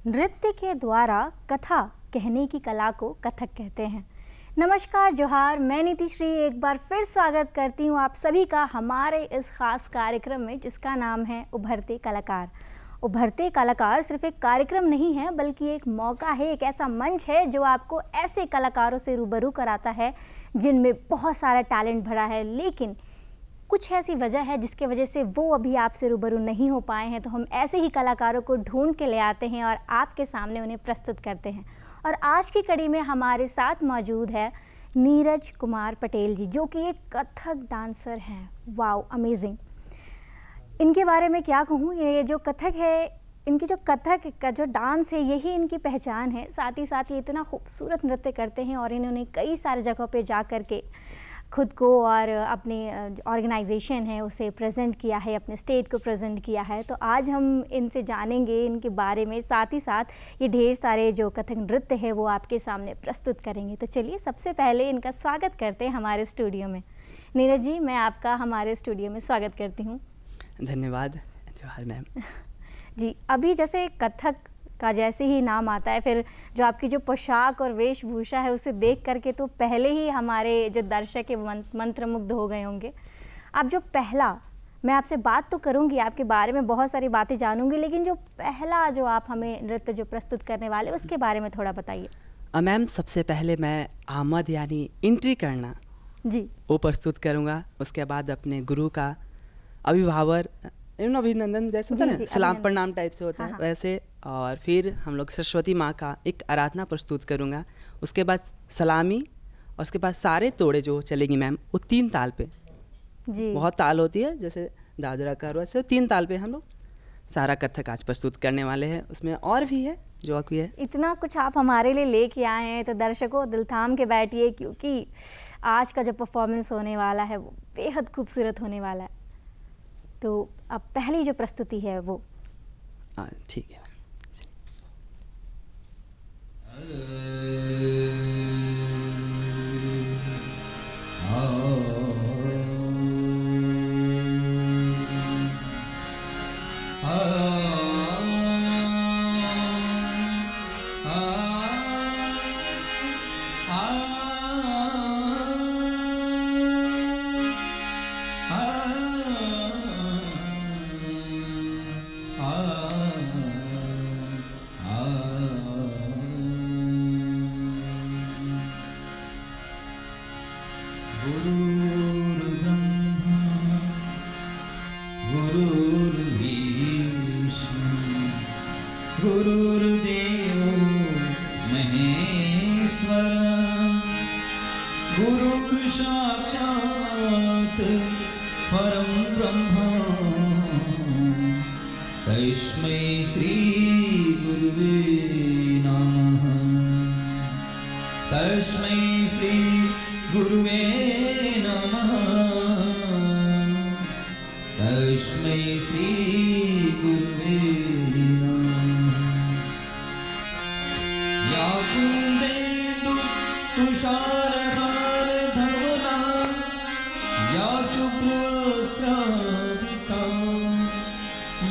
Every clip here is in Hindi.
नृत्य के द्वारा कथा कहने की कला को कथक कहते हैं। नमस्कार, जोहार, मैं नीतिश्री एक बार फिर स्वागत करती हूँ आप सभी का हमारे इस खास कार्यक्रम में जिसका नाम है उभरते कलाकार। उभरते कलाकार सिर्फ एक कार्यक्रम नहीं है बल्कि एक मौका है, एक ऐसा मंच है जो आपको ऐसे कलाकारों से रूबरू कराता है जिनमें बहुत सारा टैलेंट भरा है, लेकिन कुछ ऐसी वजह है जिसके वजह से वो अभी आपसे रूबरू नहीं हो पाए हैं। तो हम ऐसे ही कलाकारों को ढूंढ के ले आते हैं और आपके सामने उन्हें प्रस्तुत करते हैं। और आज की कड़ी में हमारे साथ मौजूद है नीरज कुमार पटेल जी, जो कि एक कथक डांसर हैं। Wow, amazing. इनके बारे में क्या कहूँ, ये जो कथक है, इनकी जो कथक का जो डांस है यही इनकी पहचान है। साथ ही साथ ये इतना खूबसूरत नृत्य करते हैं और इन्होंने कई सारे जगहों पे जा कर के खुद को और अपने ऑर्गेनाइजेशन है उसे प्रेजेंट किया है, अपने स्टेट को प्रेजेंट किया है। तो आज हम इनसे जानेंगे इनके बारे में, साथ ही साथ ये ढेर सारे जो कथक नृत्य है वो आपके सामने प्रस्तुत करेंगे। तो चलिए सबसे पहले इनका स्वागत करते हैं हमारे स्टूडियो में। नीरज जी, मैं आपका हमारे स्टूडियो में स्वागत करती हूँ। धन्यवाद जोहार मैम। जी, अभी जैसे कथक का जैसे ही नाम आता है, फिर जो आपकी जो पोशाक और वेशभूषा है उसे देख करके तो पहले ही हमारे जो दर्शक है मंत्रमुग्ध हो गए होंगे। आप जो पहला, मैं आपसे बात तो करूंगी, आपके बारे में बहुत सारी बातें जानूंगी, लेकिन जो पहला जो आप हमें नृत्य जो प्रस्तुत करने वाले उसके बारे में थोड़ा बताइए। मैम, सबसे पहले मैं आमद यानी एंट्री करना जी वो प्रस्तुत करूँगा। उसके बाद अपने गुरु का अभिनंदन जैसे होता है ना, सलाम प्रणाम टाइप से होता है वैसे। और फिर हम लोग सरस्वती माँ का एक आराधना प्रस्तुत करूँगा। उसके बाद सलामी और उसके बाद सारे तोड़े जो चलेंगी मैम वो 3 ताल पे। जी, बहुत ताल होती है, जैसे दादरा का वैसे 3 ताल पे हम लोग सारा कथक आज प्रस्तुत करने वाले हैं। उसमें और भी है जो कोई है। इतना कुछ आप हमारे लिए लेके आए हैं तो दर्शकों दिल थाम के बैठिए, क्योंकि आज का जो परफॉर्मेंस होने वाला है वो बेहद खूबसूरत होने वाला है। तो अब पहली जो प्रस्तुति है वो ठीक है। गुरुर्देवो महेश्वर गुरुः साक्षात् परं ब्रह्म तस्मै श्री गुरुवे नमः। तस्मै श्री गुरुवे नमः। तस्मै श्री गुरुवे या कुन्देन्दु तुषारहार धवला या शुभ्रवस्त्रावृता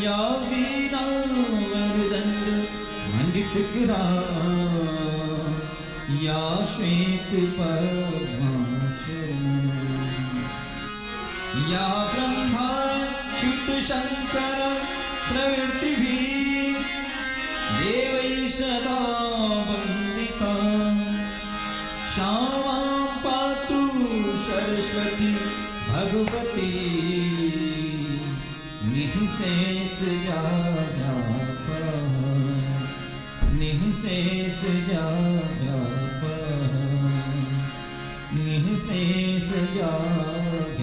या वीणा वरदण्ड मण्डितकरा या श्वेत पद्मासना या ब्रह्मा क्षुत शंकर प्रवृत्तिभिः देवैः सदा वन्दिता क्षमां पातु सरस्वती भगवती निःशेष जाप निःशेष जाप निःशेष जाप।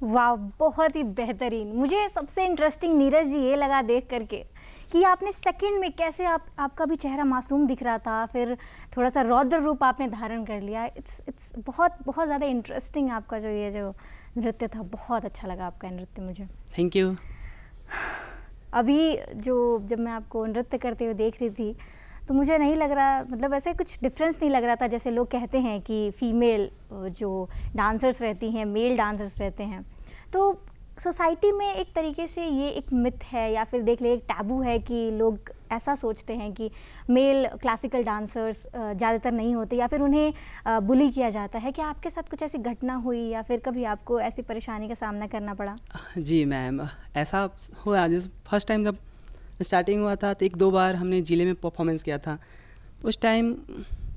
वाह, बहुत ही बेहतरीन। मुझे सबसे इंटरेस्टिंग नीरज जी ये लगा देख करके कि आपने सेकंड में कैसे आपका भी चेहरा मासूम दिख रहा था, फिर थोड़ा सा रौद्र रूप आपने धारण कर लिया। इट्स बहुत बहुत ज़्यादा इंटरेस्टिंग आपका जो नृत्य था, बहुत अच्छा लगा आपका नृत्य मुझे। Thank you. अभी जब मैं आपको नृत्य करते हुए देख रही थी तो मुझे नहीं लग रहा, मतलब ऐसे कुछ डिफरेंस नहीं लग रहा था। जैसे लोग कहते हैं कि फीमेल जो डांसर्स रहती हैं, मेल डांसर्स रहते हैं, तो सोसाइटी में एक तरीके से ये एक मिथ है या फिर देख ले एक टैबू है कि लोग ऐसा सोचते हैं कि मेल क्लासिकल डांसर्स ज़्यादातर नहीं होते या फिर उन्हें बुली किया जाता है। क्या आपके साथ कुछ ऐसी घटना हुई या फिर कभी आपको ऐसी परेशानी का सामना करना पड़ा? जी मैम, ऐसा हुआ। जैसे फर्स्ट टाइम जब स्टार्टिंग हुआ था तो 1-2 बार हमने ज़िले में परफॉर्मेंस किया था। उस टाइम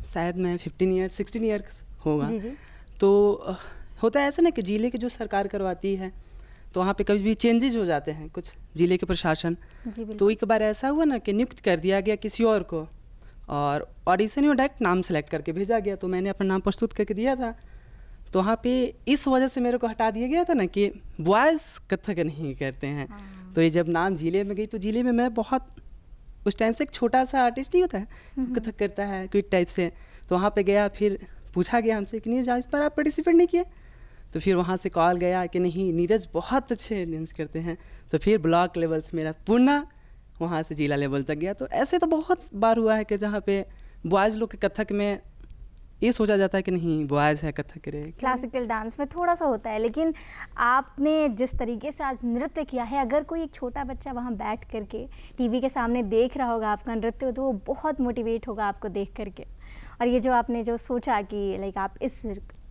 शायद मैं 16 ईयर्स होगा। जी जी। तो होता है ऐसा ना कि ज़िले की जो सरकार करवाती है तो वहाँ पे कभी भी चेंजेस हो जाते हैं कुछ ज़िले के प्रशासन। तो एक बार ऐसा हुआ ना कि नियुक्त कर दिया गया किसी और को, और ऑडिशन में डायरेक्ट नाम सेलेक्ट करके भेजा गया। तो मैंने अपना नाम प्रस्तुत करके दिया था। तो वहाँ पे इस वजह से मेरे को हटा दिया गया था ना कि बॉयज़ कथक नहीं करते हैं। तो ये जब नाम ज़िले में गई तो ज़िले में मैं बहुत उस टाइम से एक छोटा सा आर्टिस्ट ही होता है, कथक करता है कोई टाइप से। तो वहाँ पे गया, फिर पूछा गया हमसे कि नीरज इस पर आप पार्टिसिपेट नहीं किए। तो फिर वहाँ से कॉल गया कि नहीं नीरज बहुत अच्छे डांस करते हैं। तो फिर ब्लॉक लेवल से मेरा पुनः वहाँ से जिला लेवल तक गया। तो ऐसे तो बहुत बार हुआ है कि जहाँ पे बॉयज़ लोग के कथक में ये सोचा जाता है कि नहीं बॉयज़ है कथक करे। क्लासिकल डांस में थोड़ा सा होता है, लेकिन आपने जिस तरीके से आज नृत्य किया है, अगर कोई एक छोटा बच्चा वहाँ बैठ करके टीवी के सामने देख रहा होगा आपका नृत्य तो वो बहुत मोटिवेट होगा आपको देख करके। और ये जो आपने जो सोचा कि लाइक आप इस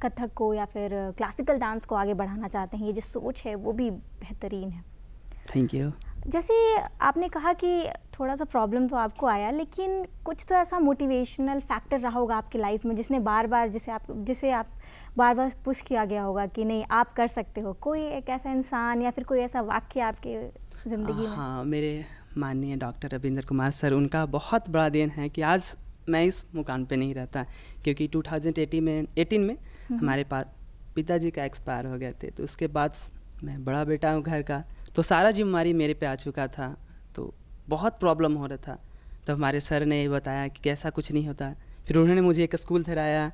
कथक को या फिर क्लासिकल डांस को आगे बढ़ाना चाहते हैं, ये जो सोच है वो भी बेहतरीन है। Thank you. जैसे आपने कहा कि थोड़ा सा प्रॉब्लम तो आपको आया, लेकिन कुछ तो ऐसा मोटिवेशनल फैक्टर रहा होगा आपकी लाइफ में जिसे आप बार बार पुश किया गया होगा कि नहीं आप कर सकते हो। कोई एक ऐसा इंसान या फिर कोई ऐसा वाक्य आपके ज़िंदगी में? हाँ, मेरे माननीय डॉक्टर रविंद्र कुमार सर, उनका बहुत बड़ा देन है कि आज मैं इस मुकाम पे नहीं रहता। क्योंकि 2018 में हमारे पास पिताजी का एक्सपायर हो गए थे। तो उसके बाद मैं बड़ा बेटा हूँ घर का, तो सारा जिम्मेदारी मेरे पे आ चुका था। तो बहुत प्रॉब्लम हो रहा था। तो हमारे सर ने ये बताया कि कैसा कुछ नहीं होता। फिर उन्होंने मुझे एक स्कूल ठहराया।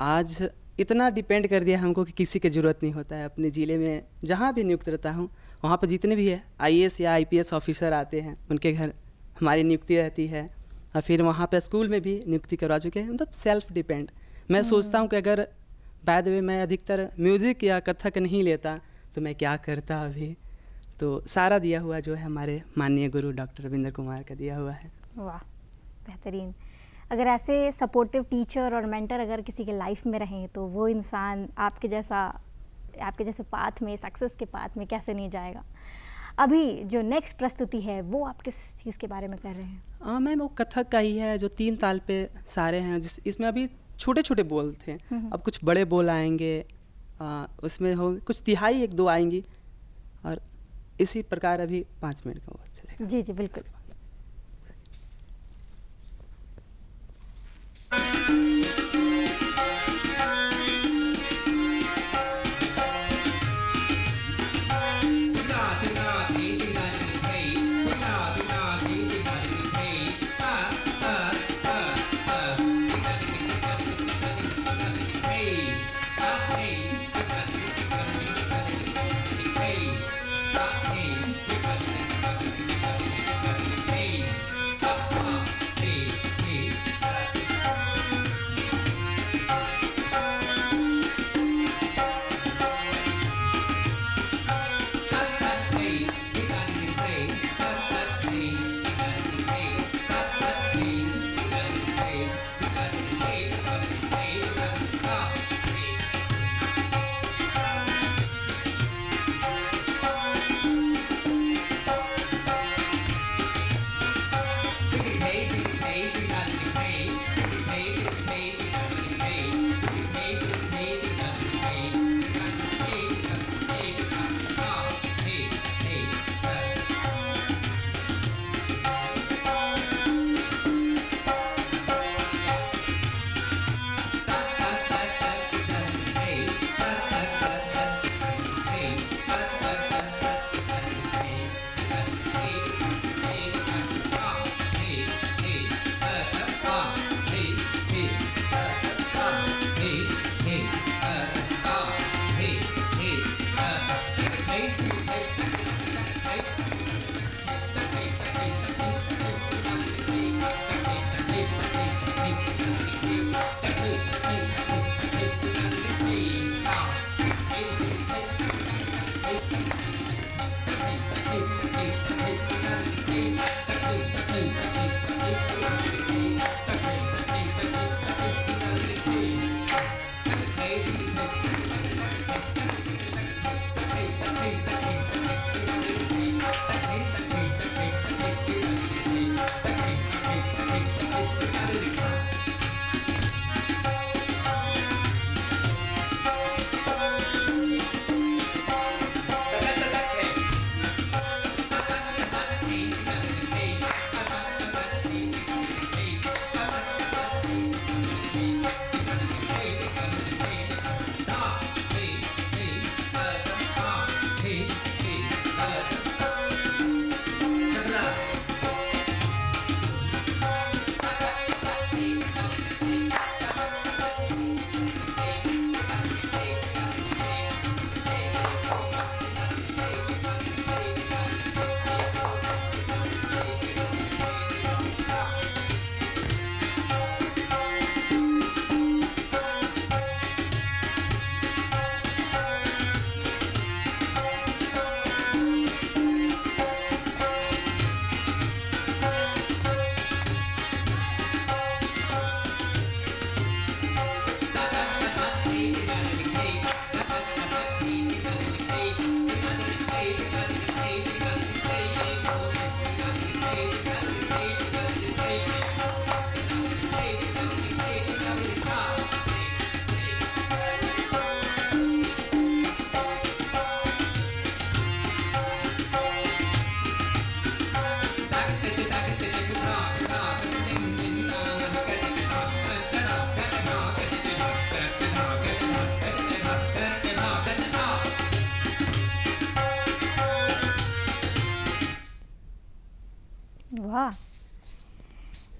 आज इतना डिपेंड कर दिया हमको कि किसी की ज़रूरत नहीं होता है। अपने ज़िले में जहाँ भी नियुक्त रहता हूँ वहाँ पर जितने भी है IAS या IPS ऑफिसर आते हैं, उनके घर हमारी नियुक्ति रहती है। और फिर वहाँ पे स्कूल में भी नियुक्ति करवा चुके हैं। मतलब सेल्फ डिपेंड। मैं सोचता हूँ कि अगर बाय द वे मैं अधिकतर म्यूज़िक या कथक नहीं लेता तो मैं क्या करता अभी। तो सारा दिया हुआ जो है हमारे माननीय गुरु डॉक्टर रविंद्र कुमार का दिया हुआ है। वाह, बेहतरीन। अगर ऐसे सपोर्टिव टीचर और मेंटर अगर किसी के लाइफ में रहें तो वो इंसान आपके जैसे पाथ में, सक्सेस के पाथ में कैसे नहीं जाएगा। अभी जो नेक्स्ट प्रस्तुति है वो आप किस चीज़ के बारे में कर रहे हैं? मैम वो कथक का ही है जो 3 ताल पे सारे हैं। इसमें अभी छोटे छोटे बोल थे, अब कुछ बड़े बोल आएंगे। उसमें हो कुछ तिहाई 1-2 आएंगी, और इसी प्रकार अभी 5 मिनट का वक्त चलेगा। जी जी बिल्कुल।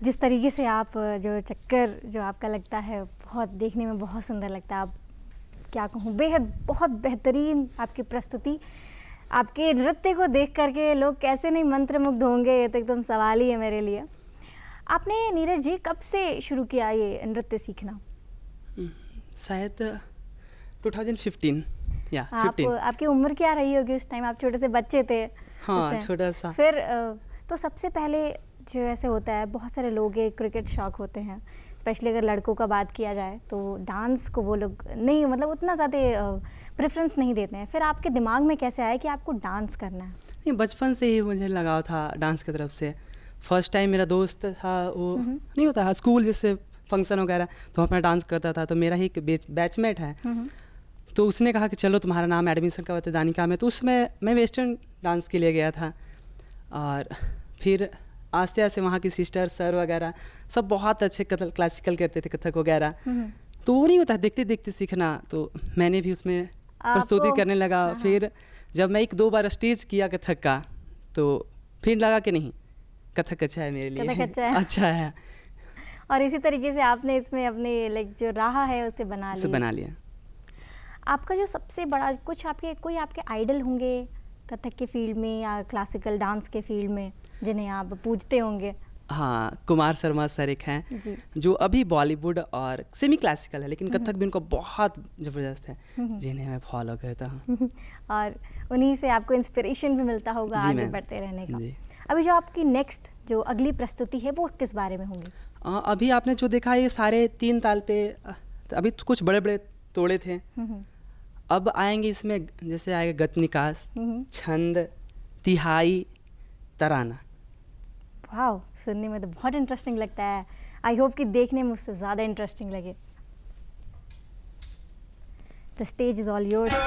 जिस तरीके से आप जो चक्कर जो आपका लगता है बहुत देखने में बहुत सुंदर लगता है। आप क्या कहूँ, बेहद बहुत बेहतरीन आपकी प्रस्तुति। आपके नृत्य को देख करके लोग कैसे नहीं मंत्रमुग्ध होंगे, ये तो एकदम सवाल ही है मेरे लिए। आपने नीरज जी कब से शुरू किया ये नृत्य सीखना? शायद 2015 या आप 15। आपकी उम्र क्या रही होगी उस टाइम? आप छोटे से बच्चे थे उस हाँ, टाइम। छोटा सा। फिर तो सबसे पहले जो ऐसे होता है, बहुत सारे लोग एक क्रिकेट शौक होते हैं, स्पेशली अगर लड़कों का बात किया जाए तो डांस को वो लोग नहीं, मतलब उतना ज़्यादा प्रेफरेंस नहीं देते हैं। फिर आपके दिमाग में कैसे आया कि आपको डांस करना है? नहीं, बचपन से ही मुझे लगाव था डांस की तरफ से। फर्स्ट टाइम मेरा दोस्त था, वो नहीं होता है स्कूल जैसे फंक्शन वगैरह, तो अपना डांस करता था। तो मेरा ही एक बैचमेट है, तो उसने कहा कि चलो तुम्हारा नाम एडमिशन का होता दानिका में। तो उसमें मैं वेस्टर्न डांस के लिए गया था, और फिर आस्ते आस्ते वहाँ की सिस्टर सर वगैरह सब बहुत अच्छे क्लासिकल करते थे, कथक वगैरह। तो वो नहीं होता देखते देखते सीखना, तो मैंने भी उसमें प्रस्तुति करने लगा। फिर जब मैं 1-2 बार स्टेज किया कथक का, तो फिर लगा कि नहीं, कथक अच्छा है मेरे लिए, कथक अच्छा है। अच्छा है। और इसी तरीके से आपने इसमें अपनी लाइक जो राह है उसे बना लिया। आपका जो सबसे बड़ा कुछ कोई आपके आइडल होंगे कथक के फील्ड में या क्लासिकल डांस के फील्ड में जिन्हें आप पूजते होंगे? हाँ, कुमार शर्मा सर एक हैं जी। जो अभी बॉलीवुड और सेमी क्लासिकल है, लेकिन कथक भी उनका बहुत ज़बरदस्त है, जिन्हें मैं फॉलो करता हूँ। और उन्हीं से आपको इंस्पिरेशन भी मिलता होगा जी आगे मैम। बढ़ते रहने का। जी। अभी जो आपकी नेक्स्ट जो अगली प्रस्तुति है वो किस बारे में होंगी? अभी आपने जो देखा ये सारे 3 ताल पे, अभी तो कुछ बड़े बड़े तोड़े थे। अब आएंगे इसमें, जैसे आएगा गत निकास, छंद, तिहाई, तराना। वाह, सुनने में तो बहुत इंटरेस्टिंग लगता है। आई होप कि देखने में उससे ज़्यादा इंटरेस्टिंग लगे। The stage is all yours.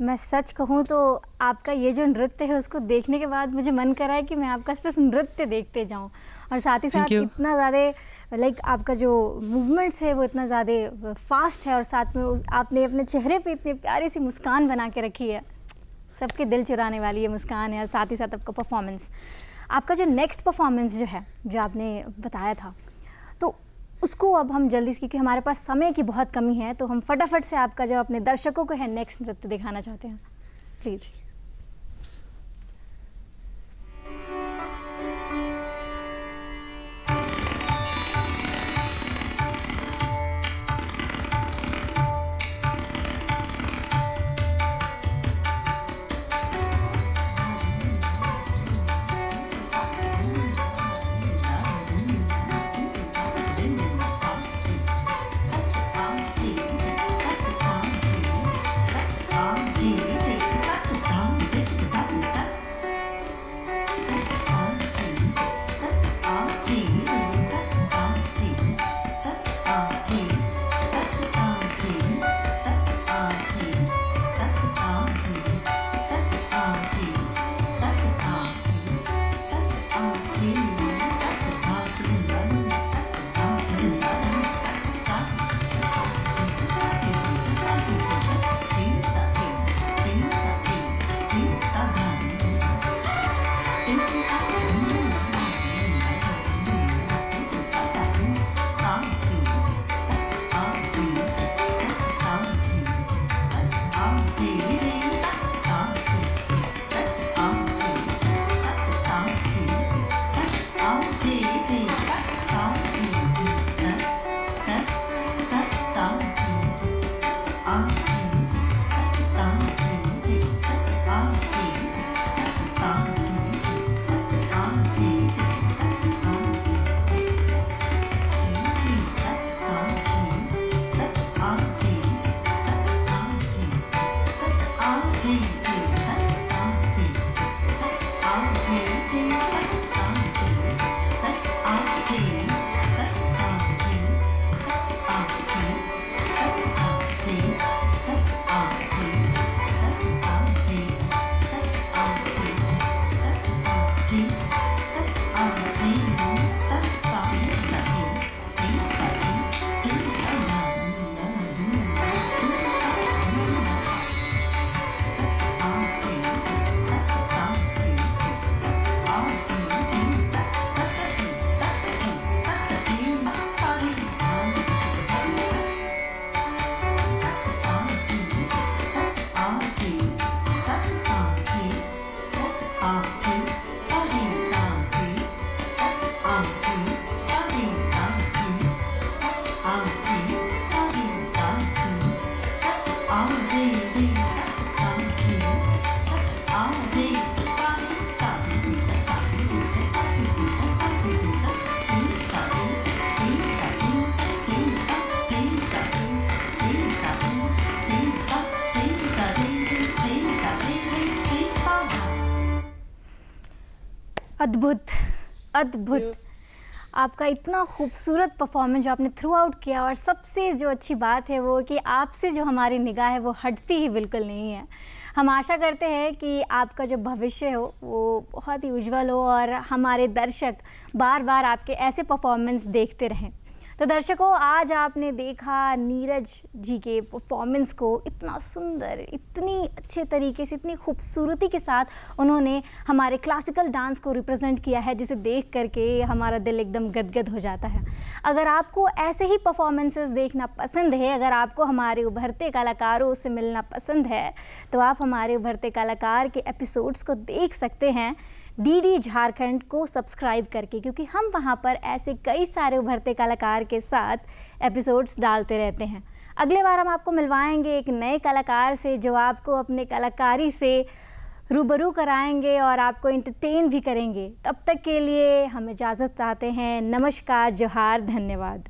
मैं सच कहूँ तो आपका ये जो नृत्य है उसको देखने के बाद मुझे मन कर रहा है कि मैं आपका सिर्फ नृत्य देखते जाऊँ, और साथ ही साथ इतना ज़्यादा लाइक आपका जो मूवमेंट्स है वो इतना ज़्यादा फास्ट है, और साथ में आपने अपने चेहरे पे इतनी प्यारी सी मुस्कान बना के रखी है, सबके दिल चुराने वाली ये मुस्कान है। और साथ ही साथ आपका परफॉर्मेंस, आपका जो नेक्स्ट परफॉर्मेंस जो है जो आपने बताया था, तो उसको अब हम जल्दी से, क्योंकि हमारे पास समय की बहुत कमी है, तो हम फटाफट से आपका जो अपने दर्शकों को है नेक्स्ट नृत्य दिखाना चाहते हैं, प्लीज़। अद्भुत, अद्भुत। आपका इतना खूबसूरत परफॉर्मेंस जो आपने थ्रू आउट किया, और सबसे जो अच्छी बात है वो कि आपसे जो हमारी निगाह है वो हटती ही बिल्कुल नहीं है। हम आशा करते हैं कि आपका जो भविष्य हो वो बहुत ही उज्जवल हो और हमारे दर्शक बार बार आपके ऐसे परफॉर्मेंस देखते रहें। तो दर्शकों, आज आपने देखा नीरज जी के परफॉर्मेंस को, इतना सुंदर, इतनी अच्छे तरीके से, इतनी खूबसूरती के साथ उन्होंने हमारे क्लासिकल डांस को रिप्रेजेंट किया है, जिसे देख करके हमारा दिल एकदम गदगद हो जाता है। अगर आपको ऐसे ही परफॉर्मेंसेस देखना पसंद है, अगर आपको हमारे उभरते कलाकारों से मिलना पसंद है, तो आप हमारे उभरते कलाकार के एपिसोड्स को देख सकते हैं डीडी झारखंड को सब्सक्राइब करके, क्योंकि हम वहाँ पर ऐसे कई सारे उभरते कलाकार के साथ एपिसोड्स डालते रहते हैं। अगले बार हम आपको मिलवाएंगे एक नए कलाकार से, जो आपको अपने कलाकारी से रूबरू कराएंगे और आपको एंटरटेन भी करेंगे। तब तक के लिए हम इजाज़त चाहते हैं। नमस्कार, जोहार, धन्यवाद।